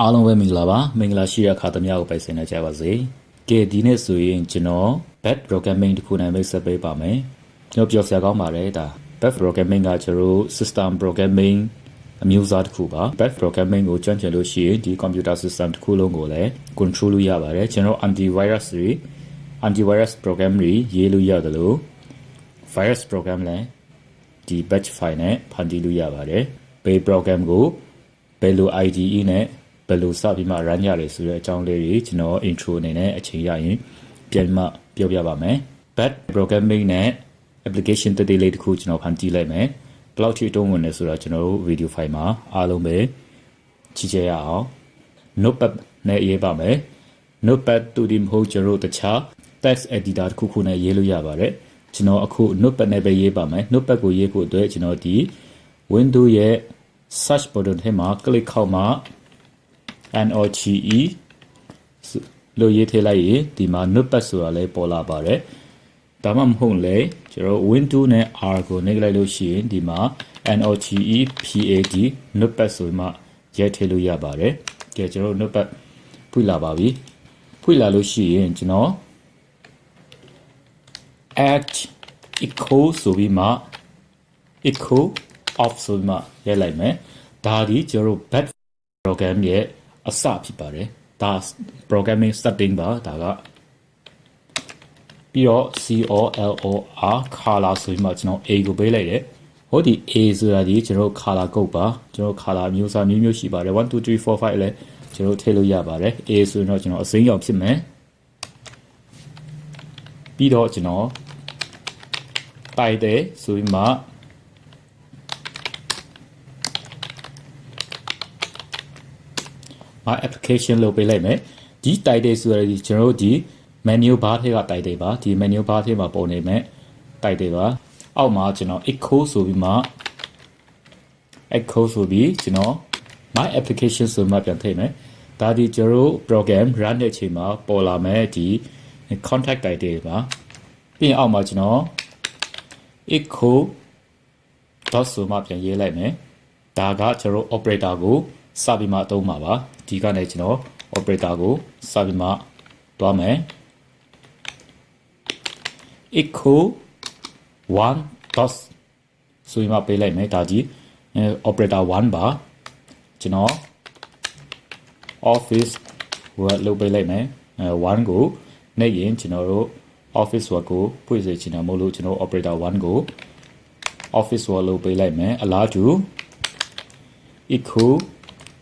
အားလုံးပဲမင်္ဂလာပါမင်္ဂလာရှိတဲ့အခါသမ ्या ကိုပိုင်စင်နေကြပါစေကဲဒီနေ့ဆိုရင်ကျွန်တော် back programming တခုနဲ့မိတ်ဆက်ပေးပါမယ်ကျွန်တော်ပြောစရာကောင်းပါတယ်ဒါ back programming ကကျွန်တော် system programming အမျိုးအစားတစ်ခုပါ back programming ကိုကျွမ်းကျင်လို့ရှိရင်ဒီ computer system တစ်ခုလုံးကိုလည်း control လုပ်ရပါတယ်ကျွန်တော် antivirus program တွေရေးလို့ရတယ်လို့ virus program လည်းဒီ batch file နဲ့ဖန်တီးလို့ရပါတယ်ဘယ် program ကိုဘယ်လို IDE နဲ့ဘယ်လိုစပြီးမှ run ရတယ်ဆိုတဲ့အကြောင်းလေးတွေကျွန်တော် intro အနေနဲ့အချိန်ရရင်ပြန်မှပြောပြပါမယ် batch programming နဲ့ application တည်လေးတစ်ခုကျွန်တော်ဖန်တီးလိုက်မယ်ဘယ်လောက်ထိတုံးဝင်လဲဆိုတော့ကျွန်တော်တို့ video file မှာအားလုံးပဲကြည့်ကြရအောင် notepad နဲ့ရေးပါမယ် notepad တူဒီမဟုတ်ကျွန်တော်တို့တခြား text editor တစ်ခုနဲ့ရေးလို့ရပါတယ်ကျွန်တော်အခု notepad နဲ့ပဲရေးပါမယ် notepad ကိုရေးဖို့အတွက်ကျွန်တော်ဒီ window ရဲ့ search button ထဲမှာ click ခေါက်မှာ NOGE လို့ရေးထည့်လိုက်ရင်ဒီမှာ notepad ဆိုတာလည်းပေါ်လာပါတယ်ဒါမှမဟုတ်လေကျွန်တော် window နဲ့ R ကိုနှိပ်လိုက်လို့ရှိရင်ဒီမှာ NOGE PAD notepad ဆိုမှရေးထည့်လို့ရပါတယ်ကြည့်ကျွန်တော် notepad ဖွင့်လာပါပြီဖွင့်လာလို့ရှိရင်ကျွန်တော် add echo ဆိုပြီးမှ echo off ဆိုပြီးမှရေးလိုက်မယ်ဒါဒီကျွန်တော် back program ရဲ့အစဖြစ်ပါတယ်ဒါ programming setting ပါဒါကပြီးတော့ COLOR color ဆိုပြီးမှကျွန်တော် A ကိုပေးလိုက်တယ်ဟောဒီ A ဆိုတာဒီကျွန်တော် color code ပါကျွန်တော် color မျိုးစားမျိုးရှိပါတယ်1 2 3 4 5လည်းကျွန်တော်ထည့်လို့ရပါတယ် A ဆိုရင်တော့ကျွန်တော်အစိမ်းရောင်ဖြစ်မယ်ပြီးတော့ကျွန်တော်တိုက်တယ်ဆိုပြီးမှapplication လို့ပေးလိုက်မယ်ဒီတိုက်တယ်ဆိုရယ်ကျွန်တော်တို့ဒီ menu bar ထဲကတိုက်တယ်ပါဒီ menu bar ထဲမှာပုံနေမဲ့တိုက်တယ်ပါအောက်မှာကျွန်တော် echo ဆိုပြီးမှ echo ဆိုပြီးကျွန်တော် my application ဆိုမှပြန်ထည့်မယ်ဒါဒီကျွန်တော် program run တဲ့အချိန်မှာပေါ်လာမဲ့ဒီ contact တိုက်တယ်ပါပြီးရင်အောက်မှာကျွန်တော် echo dot ဆိုမှပြန်ရေးလိုက်မယ်ဒါကကျွန်တော် operator ကိုစပြီးမှသုံးပါပါဒီကနေကျွန်တော် operator ကိုစပြီးမှတွားမယ် echo 1 dot ဆိုပြီးမှပေးလိုက်မယ်ဒါကြီး operator 1ပါကျွန်တော် office word လုပ်ပေးလိုက်မယ်1ကိုနေရင်ကျွန်တော်တို့ office word ကိုဖွင့်စေချင်တယ်မဟုတ်လို့ကျွန်တော် operator 1ကို office word လုပ်ပေးလိုက်မယ်အလားတူ echo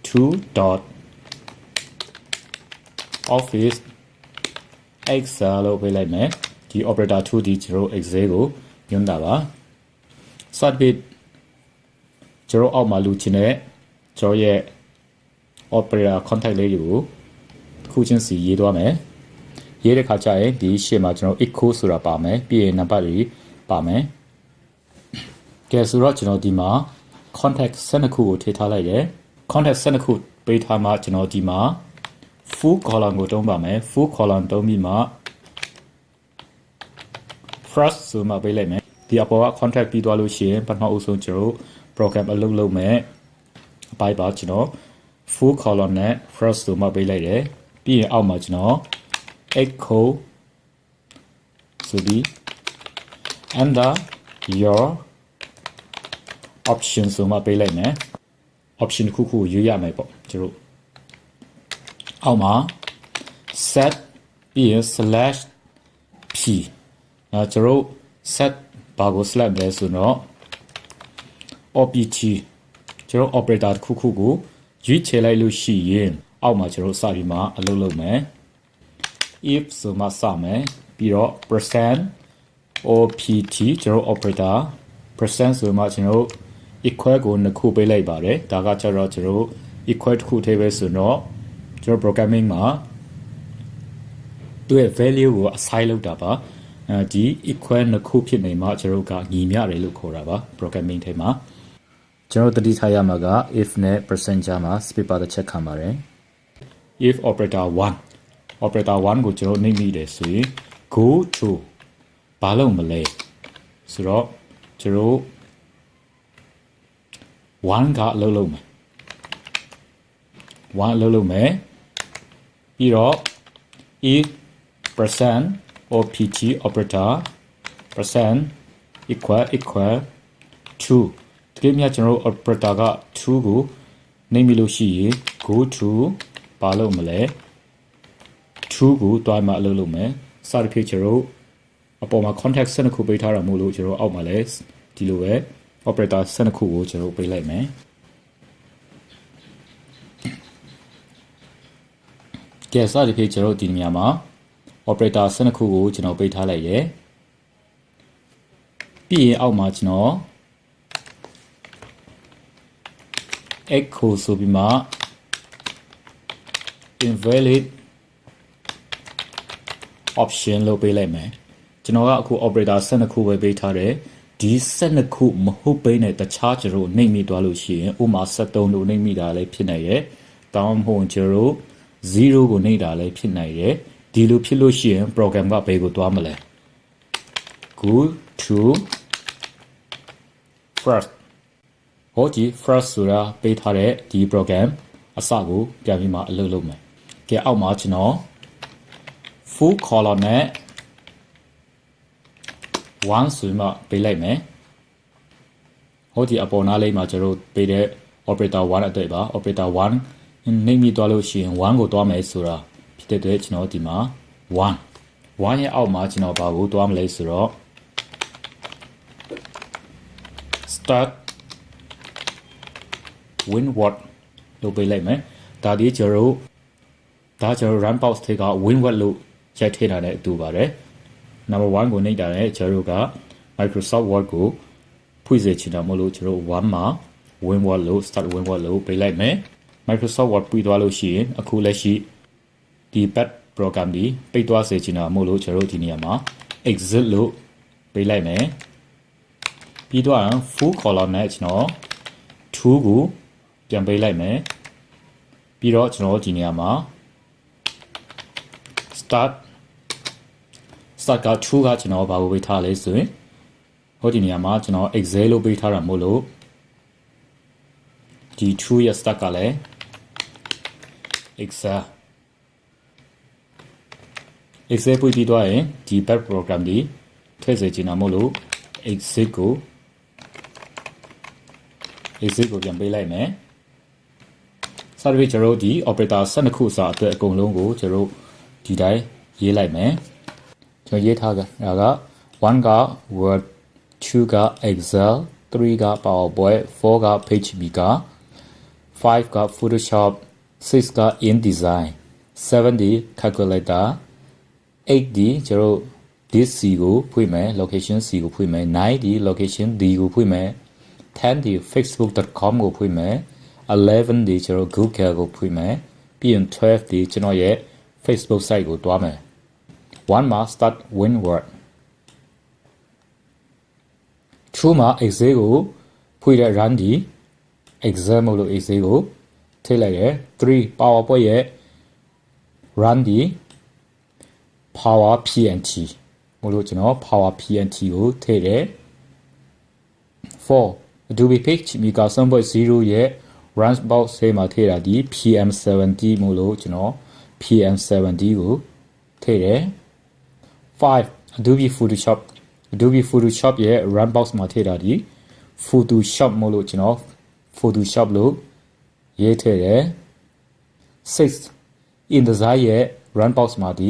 2 dot office excel လို့ပေးလိုက်မယ်ဒီ operator 2ဒီကျွန်တော် excel ကိုညွှန်းတာပါ submit ကျွန်တော်အောက်မှာလူချင်တဲ့ကျွန်တော်ရဲ့ operator contact လေးတွေကိုတစ်ခုချင်းစီရေးသွားမယ်ရေးတဲ့ခါကျရင်ဒီရှေ့မှာကျွန်တော် echo ဆိုတာပါမယ်ပြီးရင်နံပါတ်တွေပါမယ်ကဲဆိုတော့ကျွန်တော်ဒီမှာ contact 12ခုကိုထည့်ထားလိုက်တယ် contact 12ခုပေးထားမှကျွန်တော်ဒီမှာ full column ကိုတုံးပါမယ် full column တုံးပြီးမှ first ဆိုမှပေးလိုက်မယ်ဒီအပေါ်က contact ပြီးသွားလို့ရှိရင်ပထမအဆုံးကျွန်တော် program အလုပ်လုပ်မယ်အပိုင်းပါကျွန်တော် full column နဲ့ first ဆိုမှပေးလိုက်တယ်ပြီးရင်အောက်မှာကျွန်တော် echo ဆိုပြီး enter your option ဆိုမှပေးလိုက်မယ် option ခုခုရွေးရမယ်ပေါ့ကျွန်တော်အောက်မှာ set ပြီးရင် /p ကျွန်တော် set ဘာကို select လဲဆိုတော့ opt ကျွန်တော် operator တစ်ခုခုကိုရွေးချယ်လိုက်လို့ရှိရင်အောက်မှာကျွန်တော်စပြီးမှအလုပ်လုပ်မယ် if ဆိုမှစမယ်ပြီးတော့ percent opt ကျွန်တော် operator percent ဆိုမှကျွန်တော် equal ကိုနှစ်ခုပေးလိုက်ပါတယ်ဒါကကျတော့ကျွန်တော် equal တစ်ခုထည့်ပဲဆိုတော့ကျွန်တော် programming မှာသူ့ရဲ့ value ကို assign လုပ်တာပါဒီ equal နှစ်ခုဖြစ်နေမှကျွန်တော်ကညီမျှတယ်လို့ခေါ်တာပါ programming ထဲမှာကျွန်တော်တတိထားရမှာက if နဲ့ percent ကြားမှာ space bar တစ်ချက်ခံပါတယ် if operator 1 operator 1ကိုကျွန်တော်နှိပ်မိတယ်ဆိုရင် go to ဘာလို့မလဲဆိုတော့ကျွန်တော်1ကအလုပ်လုပ်မယ် 1လုပ်လို့မယ်ပြီးတော့ if percent opt operator percent equal to တကယ်မြတ်ကျွန်တော် operator က2ကိုနှိပ်မိလို့ရှိရင် go to ပါလို့မလဲ2ကိုတွားမှအလုပ်လုပ်မယ်စသဖြင့်ကျွန်တော်အပေါ်မှာ context 12ခုပေးထားတာမို့လို့ကျွန်တော်အောက်မှာလဲဒီလိုပဲ operator 12ခုကိုကျွန်တော်ပေးလိုက်မယ်ကဲစသဖြင့်ကျွန်တော်ဒီနေရာမှာ operator 12ခုကိုကျွန်တော်ပေးထားလိုက်ရယ်ပြီးရင်အောက်မှာကျွန်တော် echo ဆိုပြီးမှ invalid option လို့ပေးလိုက်မယ်ကျွန်တော်ကအခု operator 12ခုပဲပေးထားတယ်ဒီ12ခုမဟုတ်ဘဲနဲ့တခြားကျွန်တော်နှိမ့်မိသွားလို့ရှိရင်ဥမာ73လို့နှိမ့်မိတာလည်းဖြစ်နိုင်ရဲ့တောင်းမဟုတ်ကျွန်တော်0ကိုနှိမ့်တာလည်းဖြစ်နိုင်ရဲ့ဒီလိုဖြစ်လို့ရှိရင် program ကဘယ်ကိုသွားမလဲ go to first ဟောဒီ first ဆိုတာပေးထားတဲ့ဒီ program အစကိုပြန်ပြီးမှအလုပ်လုပ်မယ်ကဲအောက်မှာကျွန်တော် full column နဲ့1ဆိုမှပေးလိုက်မယ်ဟောဒီအပေါ်နားလေးမှာကျွန်တော်ပေးတဲ့ operator 1အတွက်ပါ operator 1နှိမ့်မိသွားလို့ရှိရင်1ကိုသွားမယ်ဆိုတာဖြစ်တဲ့အတွက်ကျွန်တော်ဒီမှာ1ရဲ့အောက်မှာကျွန်တော်ဘာကိုသွားမလဲဆိုတော့ start winward လို့ပေးလိုက်မယ်ဒါဒီကျွန်တော် run box တွေက winward လို့ရိုက်ထည့်တာနဲ့အတူပါတယ် number 1ကိုနှိပ်တာနဲ့ကျွန်တော်က Microsoft Word ကိုဖွင့်စေချင်တာမဟုတ်လို့ကျွန်တော်1မှာ winward လို့ start winward လို့ပေးလိုက်မယ် Microsoft Word ပြီးသွားလို့ရှိရင်အခုလက်ရှိဒီ pad program ဒီပိတ်သွားစေချင်တာမဟုတ်လို့ကျွန်တော်ဒီနေရာမှာ exit လို့ပေးလိုက်မယ်ပြီးတော့ full column နဲ့ကျွန်တော်2ကိုပြန်ပေးလိုက်မယ်ပြီးတော့ကျွန်တော်ဒီနေရာမှာ start က2ကကျွန်တော်ဘာကိုပေးထားလဲဆိုရင်ဟိုဒီနေရာမှာကျွန်တော် excel လို့ပေးထားတာမို့လို့ဒီ2ရဲ့ start ကလည်း excel ပွင့်ပြီးတော့ရင်ဒီ back program ဒီထည့်စေချင်တာမို့လို့ exit ကိုပြန်ပေးလိုက်မယ်စသဖြင့်ကျွန်တော်ဒီ operator 12ခုစာအတွက်အကုန်လုံးကိုကျွန်တော်ဒီတိုင်းရေးလိုက်မယ်ကျွန်တော်ရေးထားတာက1က word 2က excel 3က powerpoint 4က php က5က photoshop 6က indesign 7ဒီ calculator 8ဒီကျွန်တော် this c ကိုဖွင့်မယ် location c ကိုဖွင့်မယ်9ဒီ location d ကိုဖွင့်မယ်10ဒီ facebook.com ကိုဖွင့်မယ်11ဒီကျွန်တော် google ကိုဖွင့်မယ်ပြီးရင်12ဒီကျွန်တော်ရဲ့ facebook site ကိုတွားမယ်1မှာ start winward 2မှာ excel ကိုဖွင့်တဲ့ run ဒီ exam လို့ excel ကိုထည့်လိုက်တယ်3 powerpoint ရဲ့ run ဒီ power pnt မလို့ကျွန်တော် power pnt ကိုထည့်တယ်4 adobe page maker 7.0ရဲ့ run box ထဲမှာထည့်တာဒီ pm70 မို့လို့ကျွန်တော် pm70 ကိုထည့်တယ်5 adobe photoshop ရဲ့ run box မှာထည့်တာဒီ photoshop မို့လို့ကျွန်တော် photoshop လို့ရေးထည့်တယ်6 InDesign ရဲ့ run box မှာဒီ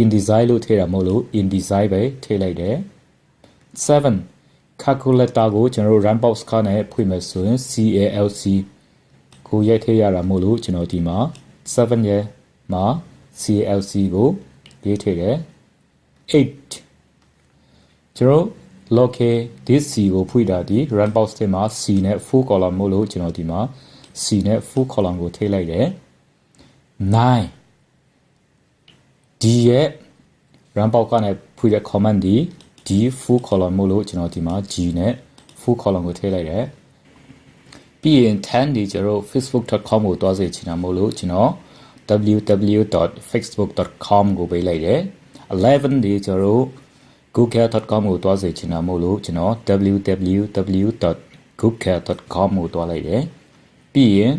InDesign လို့ထည့်တာမို့လို့ InDesign ပဲထည့်လိုက်တယ်7 calculator ကိုကျွန်တော် run box ခါနဲ့ဖွင့်မယ်ဆိုရင် calc ကိုရိုက်ထည့်ရတာမို့လို့ကျွန်တော်ဒီမှာ7ရဲ့မှာ calc ကိုရေးထည့်တယ်8ကျွန်တော် local this c ကိုဖွင့်တာဒီ run box ထဲမှာ c နဲ့ full column မို့လို့ကျွန်တော်ဒီမှာ c နဲ့ full column ကိုထည့်လိုက်တယ်9 d ရဲ့ run box ကနေဖွင့်တဲ့ command ဒီ d full column မို့လို့ကျွန်တော်ဒီမှာ g နဲ့ full column ကိုထည့်လိုက်တယ်ပြီးရင်10ဒီကျွန်တော် facebook.com ကိုတွားစေချင်တာမို့လို့ကျွန်တော် www.facebook.com ကိုပေးလိုက်တယ်11ဒီကျွန်တော် google.com ကိုတွားစေချင်တာမို့လို့ကျွန်တော် www.google.com ကိုတွားလိုက်တယ်ပြီးရင်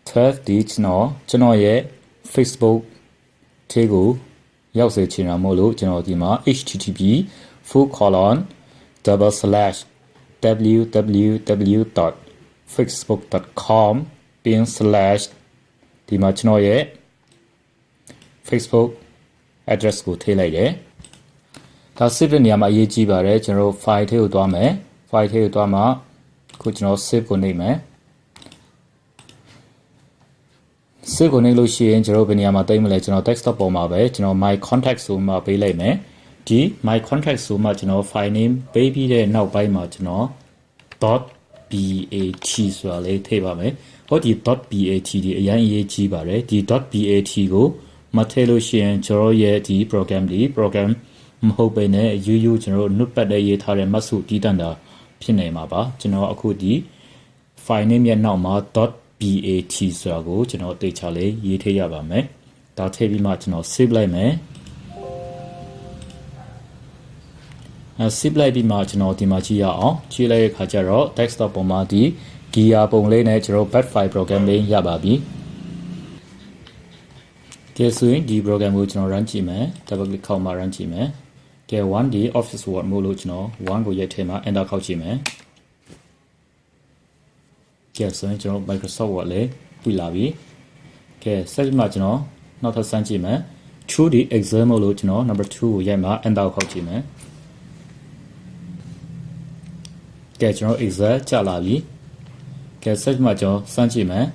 12ဒီကျွန်တော်ရဲ့ Facebook ထဲကိုရောက်စေချင်တာမို့လို့ကျွန်တော်ဒီမှာ http://www.facebook.com ပြီးရင် / ဒီမှာကျွန်တော်ရဲ့ Facebook address ကိုထည့်လိုက်တယ်ဒါ save တဲ့နေရာမှာအရေးကြီးပါတယ်ကျွန်တော် file ထဲကိုသွားမယ် file ထဲကိုသွားမှခုကျွန်တော် save ကိုနှိပ်မယ် save ကိုနှိပ်လို့ရှိရင်ကျွန်တော်ဘယ်နေရာမှာတင်မလဲကျွန်တော် desktop ပေါ်မှာပဲကျွန်တော် my contact ဆိုမှပေးလိုက်မယ်ဒီ my contact ဆိုမှကျွန်တော် file name ပေးပြီးတဲ့နောက်ပိုင်းမှာကျွန်တော် .bat ဆိုတာလေးထည့်ပါမယ်ဟောဒီ .bat ဒီအရင်အရေးကြီးပါတယ်ဒီ .bat ကိုမထည့်လို့ရှိရင်ကျွန်တော်ရဲ့ဒီ program မဟုတ်ဘဲနဲ့ရိုးကျွန်တော် notepad နဲ့ရေးထားတဲ့မှတ်စုတည်တံ့တာဖြစ်နေမှာပါကျွန်တော်အခုဒီ file name ရဲ့နောက်မှာ .bat ဆိုတာကိုကျွန်တော်တေချာလေးရေးထည့်ရပါမယ်ဒါထည့်ပြီးမှကျွန်တော် save လိုက်မယ်save လိုက်ပြီးမှကျွန်တော်ဒီမှာကြည့်ရအောင်ကြည့်လိုက်တဲ့အခါကျတော့ desktop ပေါ်မှာဒီ gear ပုံလေးနဲ့ကျွန်တော် bat file program လေးရပါပြီကဲဆိုရင်ဒီ program ကိုကျွန်တော် run ကြည့်မယ် double click ခေါက်မှ run ကြည့်မယ်ကဲ 1D office word မို့လို့ကျွန်တော်1ကိုရိုက်ထည့်မှ enter ခေါက်ကြည့်မယ်ကဲဆိုရင်ကျွန်တော် Microsoft Word လေးတွေ့လာပြီကဲဆက်ပြီးမှကျွန်တော်နောက်ထပ်စမ်းကြည့်မယ် 2D Excel မို့လို့ကျွန်တော် number 2ကိုရိုက်မှ enter ခေါက်ကြည့်မယ်ကဲကျွန်တော် Excel ကျလာပြီကဲဆက်ပြီးမှကျွန်တော်စမ်းကြည့်မယ်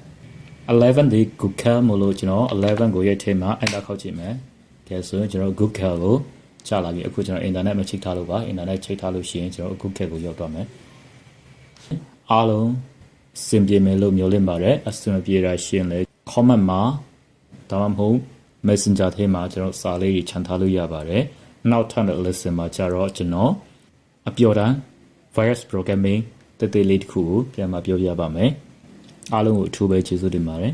11ဒီ Google မို့လို့ကျွန်တော်11ကိုရိုက်ထည့်မှ enter ခေါက်ကြည့်မယ်ကဲဆိုရင်ကျွန်တော် Google ကိုကျလာပြီအခုကျွန်တော် internet မှာချိန်ထားလို့ပါ internet ချိန်ထားလို့ရှိရင်ကျွန်တော် Google ကိုရောက်တော့မယ်အားလုံးစင်ပြေမယ်လို့မျှော်လင့်ပါတယ်အစမပြေတာရှင်းလေ comment မှာဒါမှမဟုတ် messenger ထဲမှာကျွန်တော်စာလေးတွေခြံထားလို့ရပါတယ်နောက်ထပ်တဲ့ lesson မှာကျတော့ကျွန်တော်အပျော်တမ်း virus programming တသေးလေးတစ်ခုကိုပြန်မပြောပြပါမယ်အားလုံးကိုအထူးပဲကျေးဇူးတင်ပါတယ်